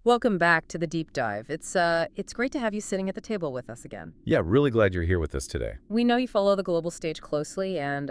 Welcome back to the deep dive. It's great to have you sitting at the table with us again. Yeah, really glad you're here with us today. We know you follow the global stage closely, and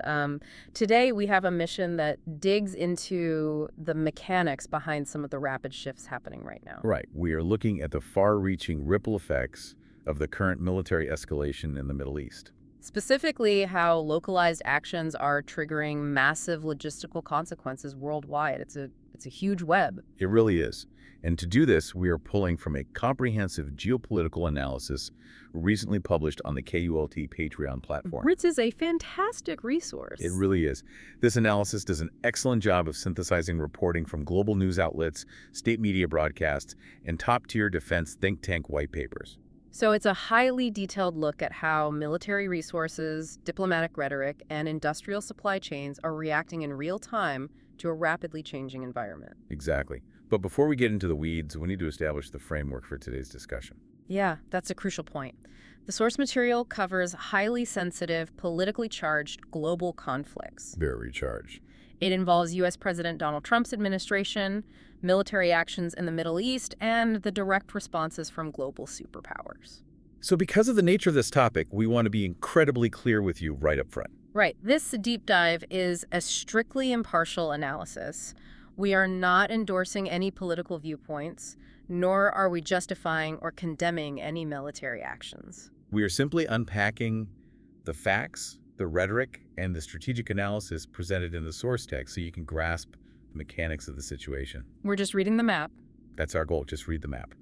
today we have a mission that digs into the mechanics behind some of the rapid shifts happening right now. Right. We are looking at the far-reaching ripple effects of the current military escalation in the Middle East. Specifically, how localized actions are triggering massive logistical consequences worldwide. It's a huge web. It really is. And to do this, we are pulling from a comprehensive geopolitical analysis recently published on the KULT Patreon platform. Which is a fantastic resource. It really is. This analysis does an excellent job of synthesizing reporting from global news outlets, state media broadcasts, and top-tier defense think tank white papers. So it's a highly detailed look at how military resources, diplomatic rhetoric, and industrial supply chains are reacting in real time to a rapidly changing environment. Exactly. But before we get into the weeds, we need to establish the framework for today's discussion. Yeah, that's a crucial point. The source material covers highly sensitive, politically charged global conflicts. Very charged. It involves U.S. President Donald Trump's administration, military actions in the Middle East, and the direct responses from global superpowers. So because of the nature of this topic, we want to be incredibly clear with you right up front. Right. This deep dive is a strictly impartial analysis. We are not endorsing any political viewpoints, nor are we justifying or condemning any military actions. We are simply unpacking the facts, the rhetoric, and the strategic analysis presented in the source text so you can grasp the mechanics of the situation. We're just reading the map. That's our goal, just read the map.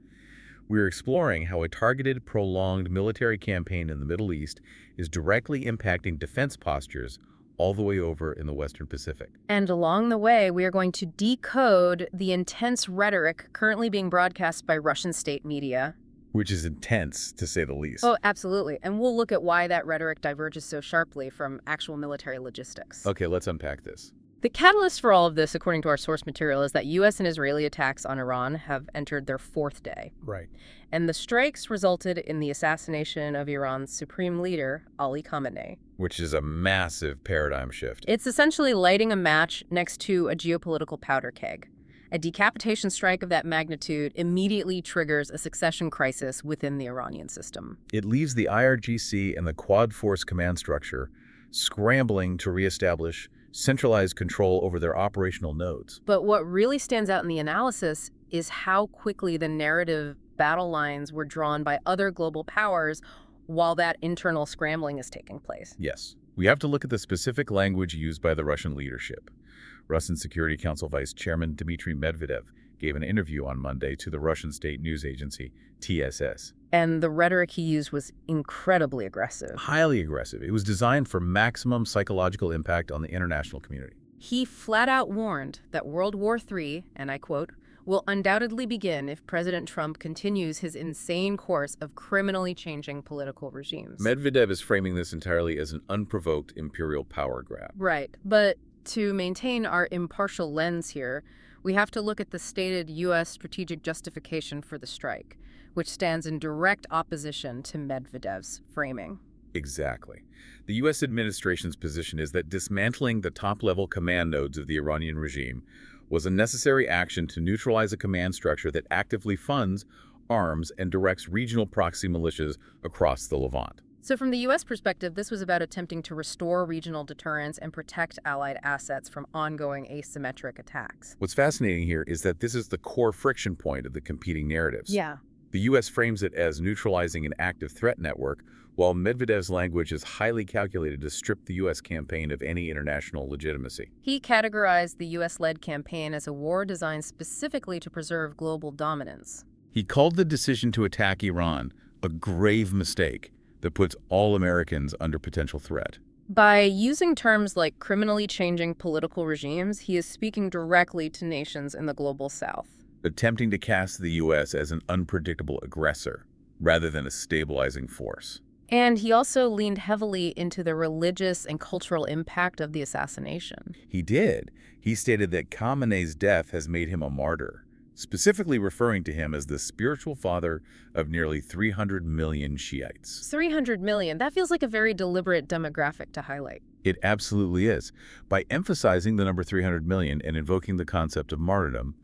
We're exploring how a targeted, prolonged military campaign in the Middle East is directly impacting defense postures all the way over in the Western Pacific. And along the way, we are going to decode the intense rhetoric currently being broadcast by Russian state media. Which is intense, to say the least. Oh, absolutely. And we'll look at why that rhetoric diverges so sharply from actual military logistics. Okay, let's unpack this. The catalyst for all of this, according to our source material, is that U.S. and Israeli attacks on Iran have entered their fourth day. Right. And the strikes resulted in the assassination of Iran's supreme leader, Ali Khamenei. Which is a massive paradigm shift. It's essentially lighting a match next to a geopolitical powder keg. A decapitation strike of that magnitude immediately triggers a succession crisis within the Iranian system. It leaves the IRGC and the Quad Force command structure scrambling to reestablish centralized control over their operational nodes. But what really stands out in the analysis is how quickly the narrative battle lines were drawn by other global powers while that internal scrambling is taking place. Yes. We have to look at the specific language used by the Russian leadership. Russian Security Council Vice Chairman Dmitry Medvedev gave an interview on Monday to the Russian state news agency, TSS. And the rhetoric he used was incredibly aggressive. Highly aggressive. It was designed for maximum psychological impact on the international community. He flat out warned that World War III, and I quote, will undoubtedly begin if President Trump continues his insane course of criminally changing political regimes. Medvedev is framing this entirely as an unprovoked imperial power grab. Right, but to maintain our impartial lens here, we have to look at the stated U.S. strategic justification for the strike, which stands in direct opposition to Medvedev's framing. Exactly. The U.S. administration's position is that dismantling the top-level command nodes of the Iranian regime was a necessary action to neutralize a command structure that actively funds, arms, and directs regional proxy militias across the Levant. So from the U.S. perspective, this was about attempting to restore regional deterrence and protect allied assets from ongoing asymmetric attacks. What's fascinating here is that this is the core friction point of the competing narratives. Yeah. The U.S. frames it as neutralizing an active threat network, while Medvedev's language is highly calculated to strip the U.S. campaign of any international legitimacy. He categorized the U.S.-led campaign as a war designed specifically to preserve global dominance. He called the decision to attack Iran a grave mistake that puts all Americans under potential threat. By using terms like criminally changing political regimes, he is speaking directly to nations in the global south. Attempting to cast the U.S. as an unpredictable aggressor rather than a stabilizing force. And he also leaned heavily into the religious and cultural impact of the assassination. He did. He stated that Khamenei's death has made him a martyr, specifically referring to him as the spiritual father of nearly 300 million Shiites. 300 million, that feels like a very deliberate demographic to highlight. It absolutely is. By emphasizing the number 300 million and invoking the concept of martyrdom,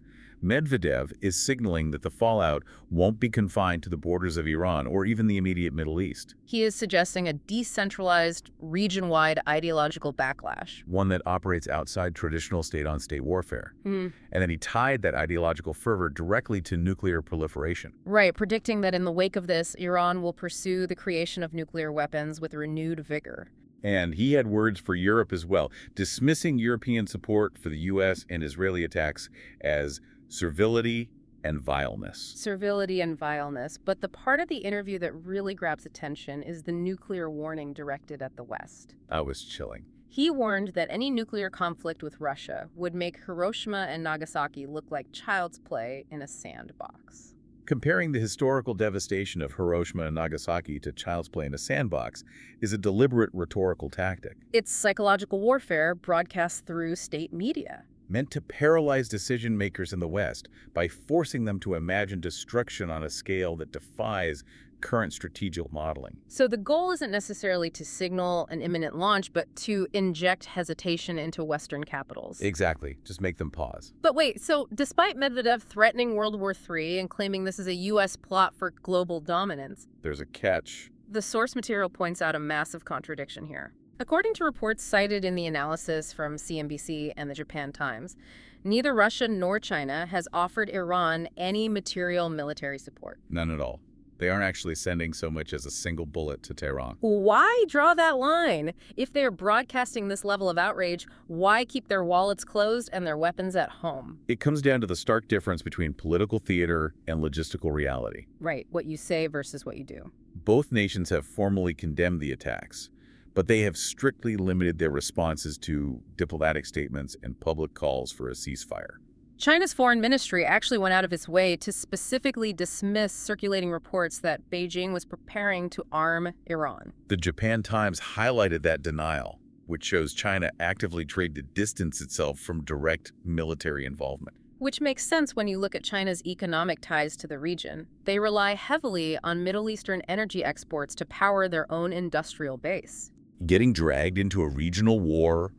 Medvedev is signaling that the fallout won't be confined to the borders of Iran or even the immediate Middle East, He is suggesting a decentralized, region-wide ideological backlash. one that operates outside traditional state-on-state warfare. Hmm. And then he tied that ideological fervor directly to nuclear proliferation. Right, predicting that in the wake of this, Iran will pursue the creation of nuclear weapons with renewed vigor. And he had words for Europe as well, dismissing European support for the U.S. and Israeli attacks as servility and vileness. Servility and vileness, but the part of the interview that really grabs attention is the nuclear warning directed at the West. That was chilling. He warned that any nuclear conflict with Russia would make Hiroshima and Nagasaki look like child's play in a sandbox. Comparing the historical devastation of Hiroshima and Nagasaki to child's play in a sandbox is a deliberate rhetorical tactic, It's psychological warfare broadcast through state media. meant to paralyze decision makers in the West by forcing them to imagine destruction on a scale that defies current strategic modeling. So the goal isn't necessarily to signal an imminent launch, but to inject hesitation into Western capitals. Exactly. Just make them pause. But wait, so despite Medvedev threatening World War III and claiming this is a U.S. plot for global dominance, There's a catch. the source material points out a massive contradiction here. According to reports cited in the analysis from CNBC and the Japan Times, neither Russia nor China has offered Iran any material military support. None at all. They aren't actually sending so much as a single bullet to Tehran. Why draw that line? If they're broadcasting this level of outrage, why keep their wallets closed and their weapons at home? It comes down to the stark difference between political theater and logistical reality. Right, what you say versus what you do. Both nations have formally condemned the attacks, but they have strictly limited their responses to diplomatic statements and public calls for a ceasefire. China's foreign ministry actually went out of its way to specifically dismiss circulating reports that Beijing was preparing to arm Iran. The Japan Times highlighted that denial, which shows China actively tried to distance itself from direct military involvement. Which makes sense when you look at China's economic ties to the region. They rely heavily on Middle Eastern energy exports to power their own industrial base. Getting dragged into a regional war,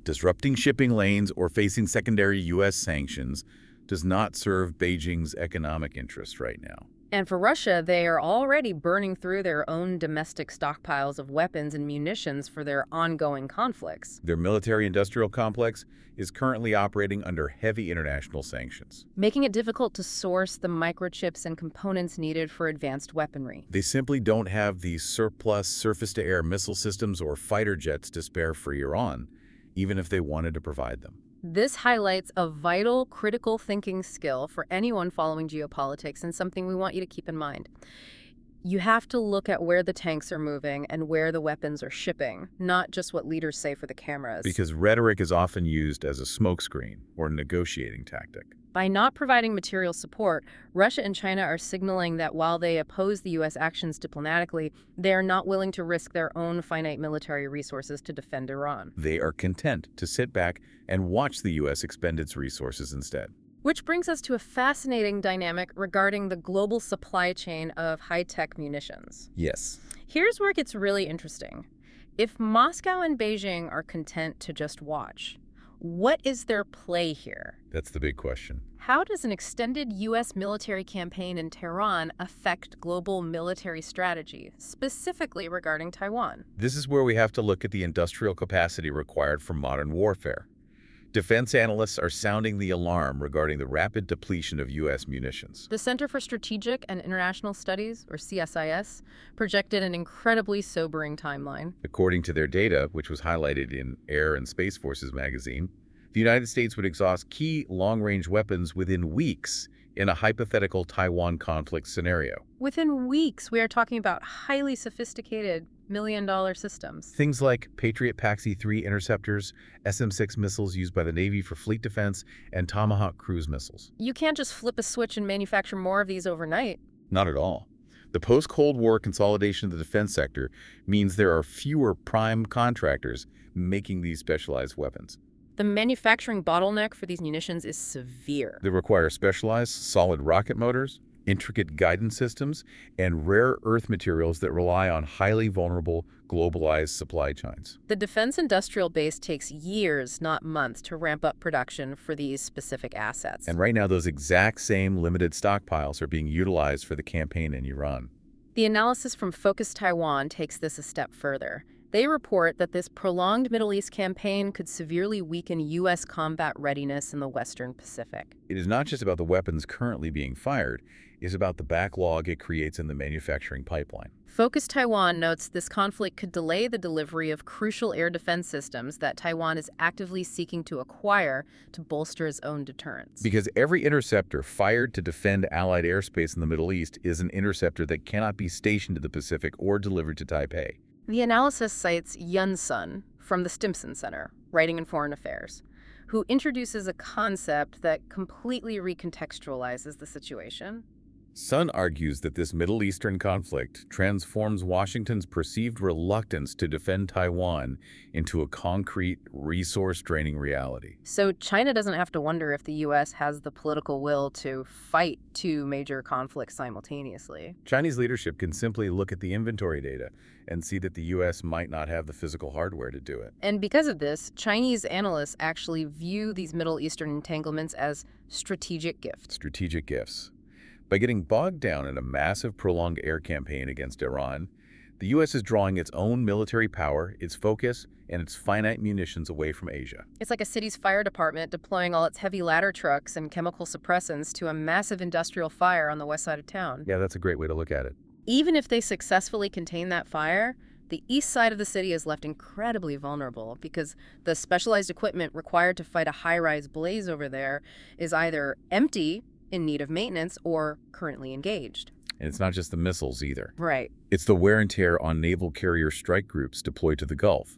disrupting shipping lanes, or facing secondary U.S. sanctions does not serve Beijing's economic interest right now. And for Russia, they are already burning through their own domestic stockpiles of weapons and munitions for their ongoing conflicts, Their military-industrial complex is currently operating under heavy international sanctions. making it difficult to source the microchips and components needed for advanced weaponry. They simply don't have the surplus surface-to-air missile systems or fighter jets to spare for Iran, even if they wanted to provide them. This highlights a vital critical thinking skill for anyone following geopolitics and something we want you to keep in mind. You have to look at where the tanks are moving and where the weapons are shipping, not just what leaders say for the cameras. Because rhetoric is often used as a smokescreen or negotiating tactic. By not providing material support, Russia and China are signaling that while they oppose the U.S. actions diplomatically, they are not willing to risk their own finite military resources to defend Iran. They are content to sit back and watch the U.S. expend its resources instead. Which brings us to a fascinating dynamic regarding the global supply chain of high-tech munitions. Yes. Here's where it gets really interesting. If Moscow and Beijing are content to just watch, what is their play here? That's the big question. How does an extended U.S. military campaign in Tehran affect global military strategy, specifically regarding Taiwan? This is where we have to look at the industrial capacity required for modern warfare. Defense analysts are sounding the alarm regarding the rapid depletion of U.S. munitions. The Center for Strategic and International Studies, or CSIS, projected an incredibly sobering timeline. According to their data, which was highlighted in Air and Space Forces magazine, the United States would exhaust key long-range weapons within weeks in a hypothetical Taiwan conflict scenario. Within weeks, we are talking about highly sophisticated million-dollar systems. Things like Patriot PAC-3 interceptors, SM-6 missiles used by the Navy for fleet defense, and Tomahawk cruise missiles. You can't just flip a switch and manufacture more of these overnight. Not at all. The post-Cold War consolidation of the defense sector means there are fewer prime contractors making these specialized weapons. The manufacturing bottleneck for these munitions is severe. They require specialized, solid rocket motors, intricate guidance systems, and rare earth materials that rely on highly vulnerable, globalized supply chains. The defense industrial base takes years, not months, to ramp up production for these specific assets. And right now, those exact same limited stockpiles are being utilized for the campaign in Iran. The analysis from Focus Taiwan takes this a step further. They report that this prolonged Middle East campaign could severely weaken U.S. combat readiness in the Western Pacific. It is not just about the weapons currently being fired, it's about the backlog it creates in the manufacturing pipeline. Focus Taiwan notes this conflict could delay the delivery of crucial air defense systems that Taiwan is actively seeking to acquire to bolster its own deterrence. Because every interceptor fired to defend Allied airspace in the Middle East is an interceptor that cannot be stationed to the Pacific or delivered to Taipei. The analysis cites Yun Sun from the Stimson Center, Writing in Foreign Affairs, who introduces a concept that completely recontextualizes the situation. Sun argues that this Middle Eastern conflict transforms Washington's perceived reluctance to defend Taiwan into a concrete, resource-draining reality. So China doesn't have to wonder if the U.S. has the political will to fight two major conflicts simultaneously. Chinese leadership can simply look at the inventory data and see that the U.S. might not have the physical hardware to do it. And because of this, Chinese analysts actually view these Middle Eastern entanglements as strategic gifts. Strategic gifts. By getting bogged down in a massive, prolonged air campaign against Iran, the U.S. is drawing its own military power, its focus, and its finite munitions away from Asia. It's like a city's fire department deploying all its heavy ladder trucks and chemical suppressants to a massive industrial fire on the west side of town. Yeah, that's a great way to look at it. Even if they successfully contain that fire, the east side of the city is left incredibly vulnerable because the specialized equipment required to fight a high-rise blaze over there is either empty, in need of maintenance, or currently engaged. And it's not just the missiles either. Right. It's the wear and tear on naval carrier strike groups deployed to the Gulf,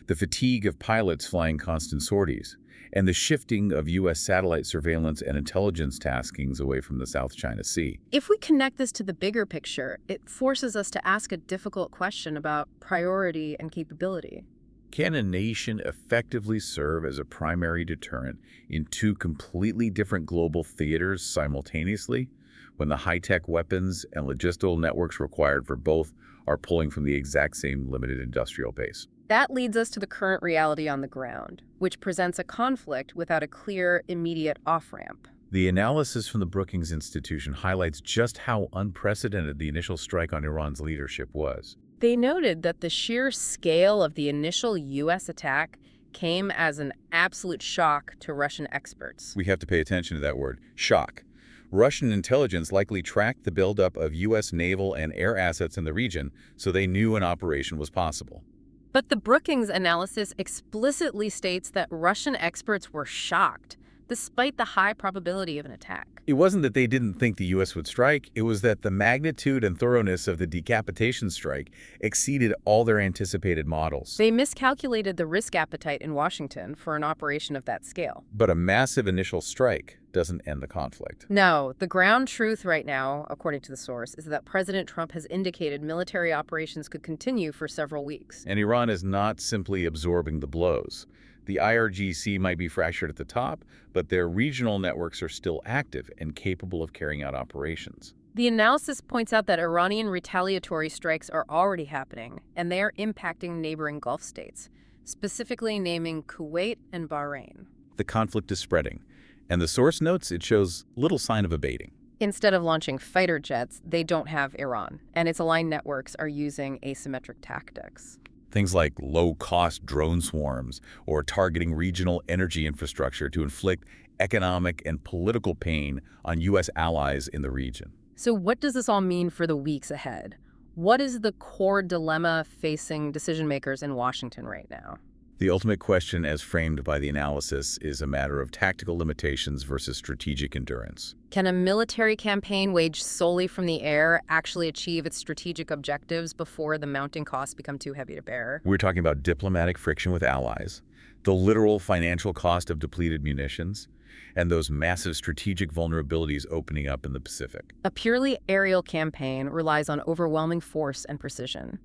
the fatigue of pilots flying constant sorties, and the shifting of U.S. satellite surveillance and intelligence taskings away from the South China Sea. If we connect this to the bigger picture, it forces us to ask a difficult question about priority and capability. Can a nation effectively serve as a primary deterrent in two completely different global theaters simultaneously, when the high-tech weapons and logistical networks required for both are pulling from the exact same limited industrial base? That leads us to the current reality on the ground, which presents a conflict without a clear, immediate off-ramp. The analysis from the Brookings Institution highlights just how unprecedented the initial strike on Iran's leadership was. They noted that the sheer scale of the initial U.S. attack came as an absolute shock to Russian experts. We have to pay attention to that word, shock. Russian intelligence likely tracked the buildup of U.S. naval and air assets in the region, so they knew an operation was possible. But the Brookings analysis explicitly states that Russian experts were shocked, despite the high probability of an attack. It wasn't that they didn't think the U.S. would strike, it was that the magnitude and thoroughness of the decapitation strike exceeded all their anticipated models. They miscalculated the risk appetite in Washington for an operation of that scale. But a massive initial strike doesn't end the conflict. No, the ground truth right now, according to the source, is that President Trump has indicated military operations could continue for several weeks. And Iran is not simply absorbing the blows. The IRGC might be fractured at the top, but their regional networks are still active and capable of carrying out operations. The analysis points out that Iranian retaliatory strikes are already happening, and they are impacting neighboring Gulf states, specifically naming Kuwait and Bahrain. The conflict is spreading, and the source notes it shows little sign of abating. Instead of launching fighter jets, they don't have Iran, and its aligned networks are using asymmetric tactics. Things like low-cost drone swarms or targeting regional energy infrastructure to inflict economic and political pain on U.S. allies in the region. So what does this all mean for the weeks ahead? What is the core dilemma facing decision-makers in Washington right now? The ultimate question, as framed by the analysis, is a matter of tactical limitations versus strategic endurance. Can a military campaign waged solely from the air actually achieve its strategic objectives before the mounting costs become too heavy to bear? We're talking about diplomatic friction with allies, the literal financial cost of depleted munitions, and those massive strategic vulnerabilities opening up in the Pacific. A purely aerial campaign relies on overwhelming force and precision.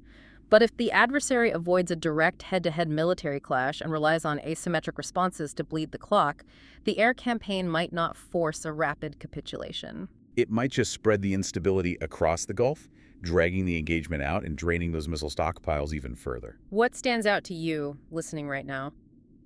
But if the adversary avoids a direct head-to-head military clash and relies on asymmetric responses to bleed the clock, the air campaign might not force a rapid capitulation. It might just spread the instability across the Gulf, dragging the engagement out and draining those missile stockpiles even further. What stands out to you listening right now?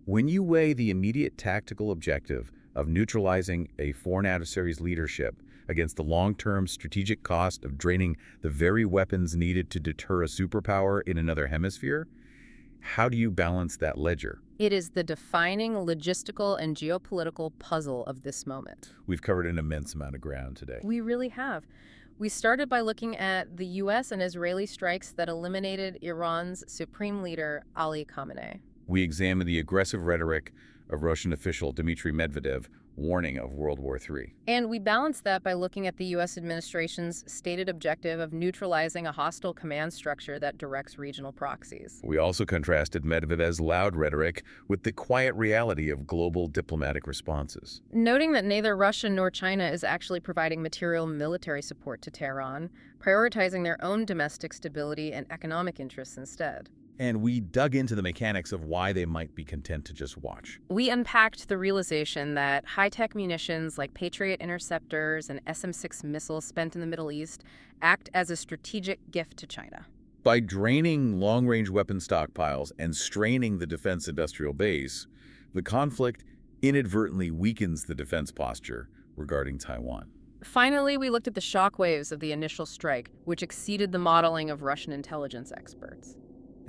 When you weigh the immediate tactical objective of neutralizing a foreign adversary's leadership against the long-term strategic cost of draining the very weapons needed to deter a superpower in another hemisphere, how do you balance that ledger? It is the defining logistical and geopolitical puzzle of this moment. We've covered an immense amount of ground today. We really have. We started by looking at the U.S. and Israeli strikes that eliminated Iran's supreme leader, Ali Khamenei. We examined the aggressive rhetoric of Russian official Dmitry Medvedev warning of World War III. And we balanced that by looking at the U.S. administration's stated objective of neutralizing a hostile command structure that directs regional proxies. We also contrasted Medvedev's loud rhetoric with the quiet reality of global diplomatic responses. Noting that neither Russia nor China is actually providing material military support to Tehran, prioritizing their own domestic stability and economic interests instead. And we dug into the mechanics of why they might be content to just watch. We unpacked the realization that high-tech munitions like Patriot interceptors and SM-6 missiles spent in the Middle East act as a strategic gift to China. By draining long-range weapon stockpiles and straining the defense industrial base, the conflict inadvertently weakens the defense posture regarding Taiwan. Finally, we looked at the shockwaves of the initial strike, which exceeded the modeling of Russian intelligence experts.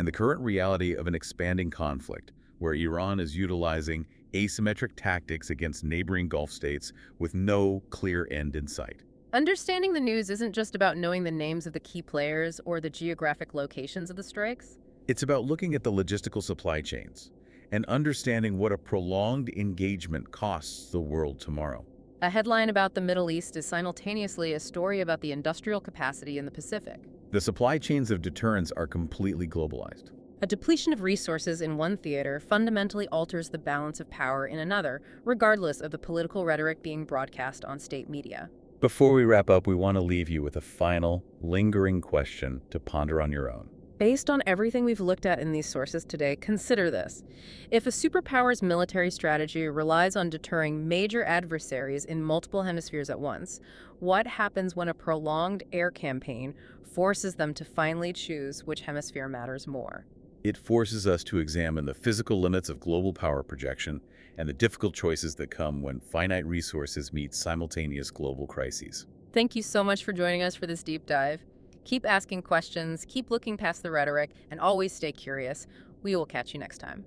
And the current reality of an expanding conflict, where Iran is utilizing asymmetric tactics against neighboring Gulf states with no clear end in sight. Understanding the news isn't just about knowing the names of the key players or the geographic locations of the strikes. It's about looking at the logistical supply chains and understanding what a prolonged engagement costs the world tomorrow. A headline about the Middle East is simultaneously a story about the industrial capacity in the Pacific. The supply chains of deterrence are completely globalized. A depletion of resources in one theater fundamentally alters the balance of power in another, regardless of the political rhetoric being broadcast on state media. Before we wrap up, we want to leave you with a final, lingering question to ponder on your own. Based on everything we've looked at in these sources today, consider this. If a superpower's military strategy relies on deterring major adversaries in multiple hemispheres at once, what happens when a prolonged air campaign forces them to finally choose which hemisphere matters more? It forces us to examine the physical limits of global power projection and the difficult choices that come when finite resources meet simultaneous global crises. Thank you so much for joining us for this deep dive. Keep asking questions, keep looking past the rhetoric, and always stay curious. We will catch you next time.